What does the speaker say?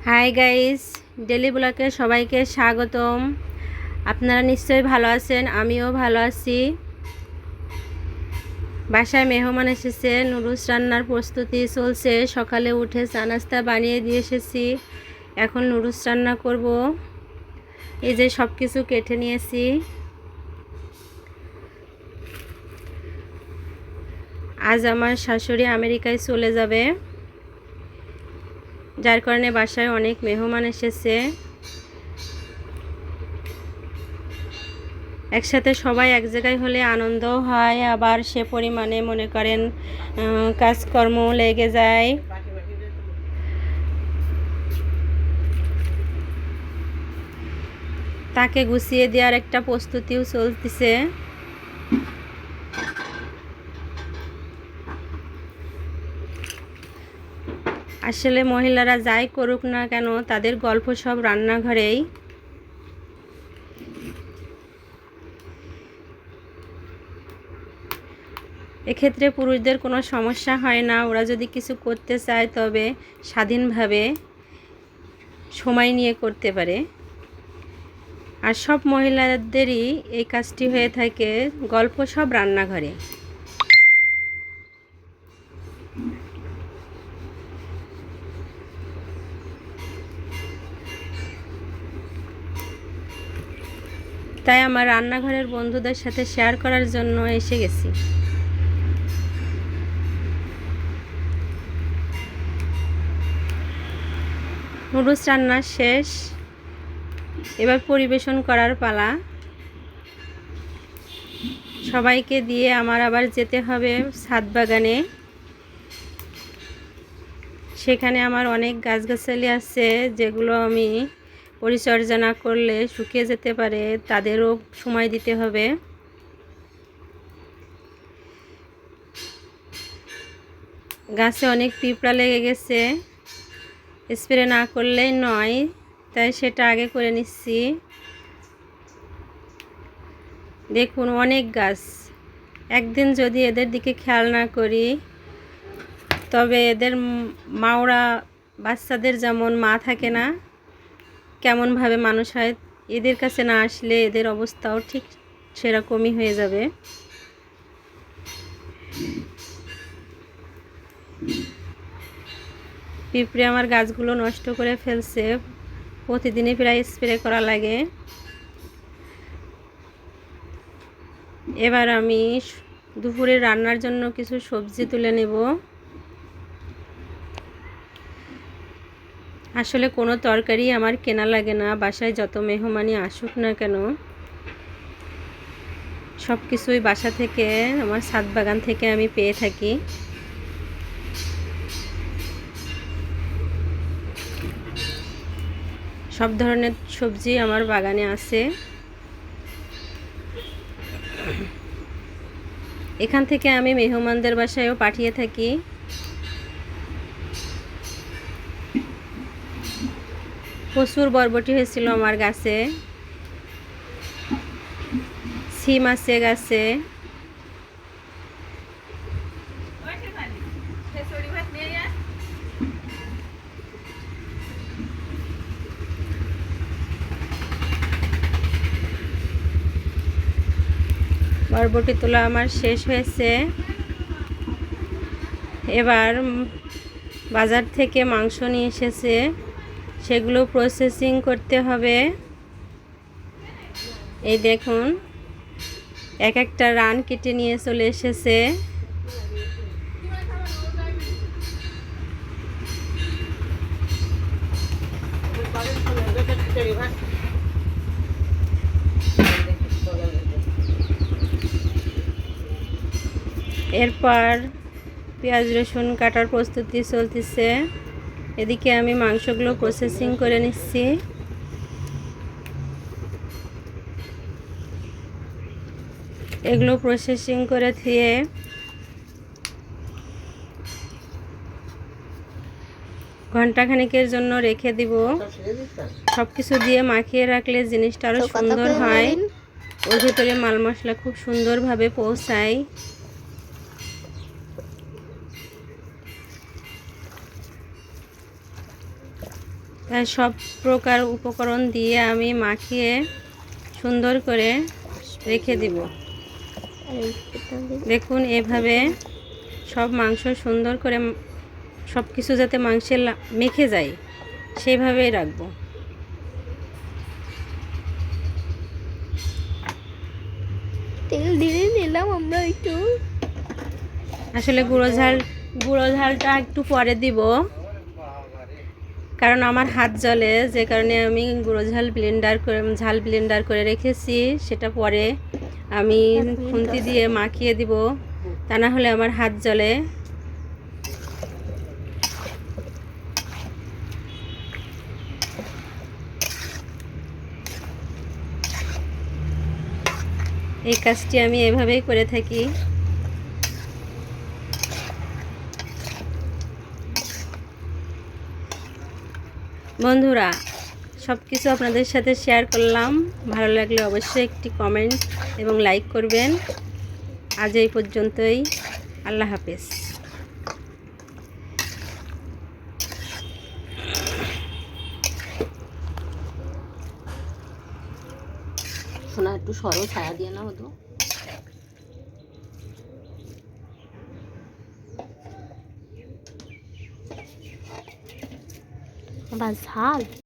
Hi guys, daily ব্লগে সবাইকে স্বাগতম। আপনারা নিশ্চয়ই ভালো আছেন, আমিও ভালো আছি। বাসায় মেহমান এসেছে, নুডলস রান্নার প্রস্তুতি চলছে। সকালে উঠে চা নাস্তা বানিয়ে দিয়ে এসেছি, এখন নুডলস রান্না করব। এই যে সব কিছু কেটে নিয়েছি। আজ আমার শাশুড়ি আমেরিকায় চলে যাবে, যার কারণে বাসায় অনেক মেহমান এসেছে। একসাথে সবাই এক জায়গায় হলে আনন্দও হয়, আবার সে পরিমাণে মনে করেন কাজকর্ম লেগে যায়। তাকে গুছিয়ে দেওয়ার একটা প্রস্তুতিও চলতেছে। আসলে মহিলারা যাই করুক না কেন, তাদের গল্প সব রান্নাঘরেই। এক্ষেত্রে পুরুষদের কোনো সমস্যা হয় না, ওরা যদি কিছু করতে চায় তবে স্বাধীনভাবে সময় নিয়ে করতে পারে। আর সব মহিলাদেরই এই কাজটি হয়ে থাকে, গল্প সব রান্নাঘরে। তাই আমার রান্নাঘরের বন্ধুদের সাথে শেয়ার করার জন্য এসে গেছি। নুডলস রান্না শেষ, এবার পরিবেশন করার পালা। সবাইকে দিয়ে আমার আবার যেতে হবে ছাদ বাগানে। সেখানে আমার অনেক গাছগাছালি আছে, যেগুলো আমি পরিচর্যা না করলে শুকিয়ে যেতে পারে, তাদেরও সময় দিতে হবে। গাছে অনেক পিঁপড়া লেগে গেছে, স্প্রে না করলেই নয়, তাই সেটা আগে করে নিচ্ছি। দেখুন অনেক গাছ। একদিন যদি এদের দিকে খেয়াল না করি, তবে এদের মাওরা বাচ্চাদের যেমন মা থাকে না, কেমনভাবে মানুষ হয়, এদের কাছে না আসলে এদের অবস্থাও ঠিক সেরকমই হয়ে যাবে। পিঁপড়ে আমার গাছগুলো নষ্ট করে ফেলছে, প্রতিদিনই প্রায় স্প্রে করা লাগে। এবার আমি দুপুরে রান্নার জন্য কিছু সবজি তুলে নেব। আসলে কোনো তরকারি আমার কেনা লাগে না, বাসায় যত মেহমানই আসুক না কেন সব কিছুই বাসা থেকে, আমার ছাদ বাগান থেকে আমি পেয়ে থাকি। সব ধরনের সবজি আমার বাগানে আছে। এখান থেকে আমি মেহমানদের বাসায়ও পাঠিয়ে থাকি। প্রচুর বরবটি হয়েছিল আমার গাছে, সিম আছে গাছে। বরবটি তোলা আমার শেষ হয়েছে। এবার বাজার থেকে মাংস নিয়ে এসেছে, সেগুলো প্রসেসিং করতে হবে। এই দেখুন এক একটা রান কেটে নিয়ে চলে এসেছে। এরপর পেঁয়াজ রসুন কাটার প্রস্তুতি চলতেছে। এদিকে আমি মাংসগুলো প্রসেসিং করে নিচ্ছি। এগুলো প্রসেসিং করে ধুয়ে ঘন্টাখানেকের জন্য রেখে দিব। সব কিছু দিয়ে মাখিয়ে রাখলে জিনিসটা আরও সুন্দর হয়, ওর ভিতরে মাল মশলা খুব সুন্দরভাবে পৌঁছায়। তাই সব প্রকার উপকরণ দিয়ে আমি মাখিয়ে সুন্দর করে রেখে দিব। দেখুন এভাবে সব মাংস সুন্দর করে সব কিছু যাতে মাংসে মেখে যায় সেইভাবেই রাখবো। তেল দিয়ে নিলাম আমরা একটু। আসলে গুঁড়ো ঝালটা একটু পরে দিব, কারণ আমার হাত জ্বলে, যে কারণে আমি গুঁড়ো ঝাল ব্লেন্ডার করে রেখেছি। সেটা পরে আমি খুন্তি দিয়ে মাখিয়ে দিব, তা না হলে আমার হাত জ্বলে। এই কাজটি আমি এভাবেই করে থাকি। বন্ধুরা, সব কিছু আপনাদের সাথে শেয়ার করলাম। ভালো লাগলে অবশ্যই একটি কমেন্ট এবং লাইক করবেন। আজ এই পর্যন্তই। আল্লাহ হাফেজ। শোনা একটু সরল ছায়া দিয়ে না হতো বা ঝাল।